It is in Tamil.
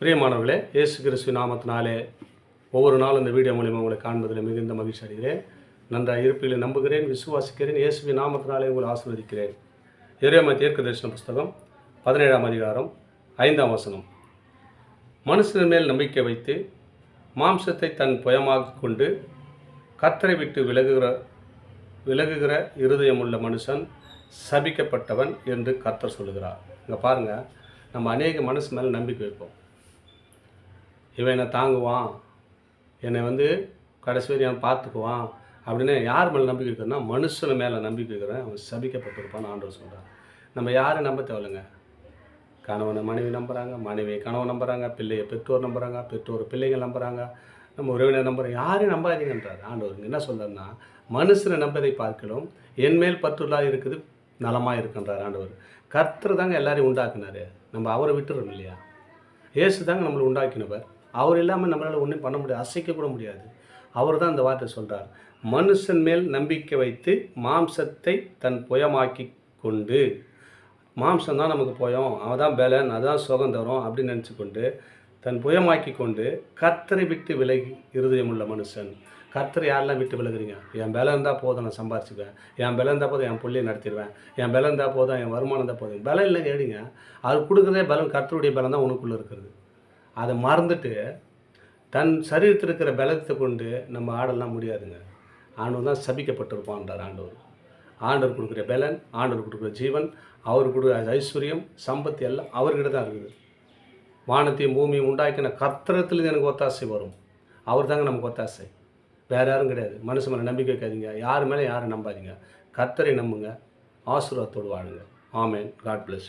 பிரியமானவர்களே, இயேசு கிறிஸ்து நாமத்தினாலே ஒவ்வொரு நாளும் இந்த வீடியோ மூலிமா உங்களை காண்பதில் மிகுந்த மகிழ்ச்சி அடைகிறேன். நன்றாக இருப்பதில் நம்புகிறேன், விசுவாசிக்கிறேன். இயேசுவின் நாமத்தினாலே உங்களை ஆசீர்வதிக்கிறேன். எரேமியா தீர்க்கதரிசன புஸ்தகம் 17ஆம் அதிகாரம் 5ஆம் வசனம். மனுஷன் மேல் நம்பிக்கை வைத்து மாம்சத்தை தன் புயமாக்கிக் கொண்டு கர்த்தரை விட்டு விலகுகிற இருதயமுள்ள மனுஷன் சபிக்கப்பட்டவன் என்று கர்த்தர் சொல்லுகிறார். இங்கே பாருங்கள், நம்ம அநேக மனசு மேலே நம்பிக்கை வைப்போம். இவன் என்னை தாங்குவான், என்னை கடைசி வரையும் பார்த்துக்குவான் அப்படின்னு யார் மேலே நம்பிக்கை வைக்கிறேன்னா மனுஷன் மேலே நம்பிக்கை வைக்கிறேன். அவன் சபிக்கப்பட்டிருப்பான்னு ஆண்டவர் சொல்கிறார். நம்ம யாரும் நம்ப தேவையில்லைங்க. கணவனை மனைவி நம்புகிறாங்க, மனைவி கணவன் நம்புகிறாங்க, பிள்ளையை பெற்றோர் நம்புகிறாங்க, பெற்றோர் பிள்ளைகள் நம்புகிறாங்க, நம்ம உறவினர் நம்புகிறோம். யாரையும் நம்பாதீங்கன்றார் ஆண்டவர். என்ன சொல்கிறாருன்னா, மனுஷனை நம்பதை பார்க்கலாம் என்மேல் பற்றுள்ளா இருக்குது நலமாக இருக்குன்றார் ஆண்டவர். கர்த்தர் தாங்க எல்லாரையும் உண்டாக்குனார். நம்ம அவரை விட்டுறோம் இல்லையா? இயேசு தாங்க நம்மளை உண்டாக்கினவர். அவர் இல்லாமல் நம்மளால் ஒன்றும் பண்ண முடியாது, அசைக்க கூட முடியாது. அவர் தான் இந்த வார்த்தை சொல்கிறார். மனுஷன் மேல் நம்பிக்கை வைத்து மாம்சத்தை தன் புயமாக்கி கொண்டு, மாம்சம் தான் நமக்கு புயம், அவன் தான் பலன், அதுதான் சுகம் தரும் அப்படின்னு நினச்சி கொண்டு தன் புயமாக்கி கொண்டு கர்த்தரை விட்டு விலகி இருதயமுள்ள மனுஷன். கர்த்தரை யாரெல்லாம் விட்டு விலகுறீங்க? என் பலம் இருந்தால் போதும், நான் சம்பாரிச்சுக்குவேன். என் பலம் இருந்தால் போதும், என் பிள்ளையை நடத்திடுவேன். என் பலம் இருந்தால் போதும், என் வருமானம் இருந்தால் போதும். பலம் இல்லை கேடிங்க. அது கொடுக்குறதே பலம், கர்த்தருடைய பலம் தான் உனக்குள்ளே இருக்கிறது. அதை மறந்துட்டு தன் சரீரத்தில் இருக்கிற பலத்தை கொண்டு நம்ம ஆடலாம் முடியாதுங்க. ஆண்டவர் தான் சபிக்கப்பட்டிருப்பான்றார் ஆண்டவர். ஆண்டவர் கொடுக்குற பலன், ஆண்டவர் கொடுக்குற ஜீவன், அவர் கொடுக்குற ஐஸ்வர்யம், சம்பத்து எல்லாம் அவர்கிட்ட தான் இருக்குது. வானத்தையும் பூமியும் உண்டாக்கின கர்த்தரத்துலேருந்து எனக்கு ஒத்தாசை வரும். அவர் தாங்க நமக்கு ஒத்தாசை, வேறு யாரும் கிடையாது. மனுஷன் மேலே நம்பிக்கை வைக்காதீங்க, யார் மேலே யாரும் நம்பாதீங்க. கர்த்தரை நம்புங்க, ஆசீர்வாதத்தோடு வாழுங்க. ஆமென். God plus.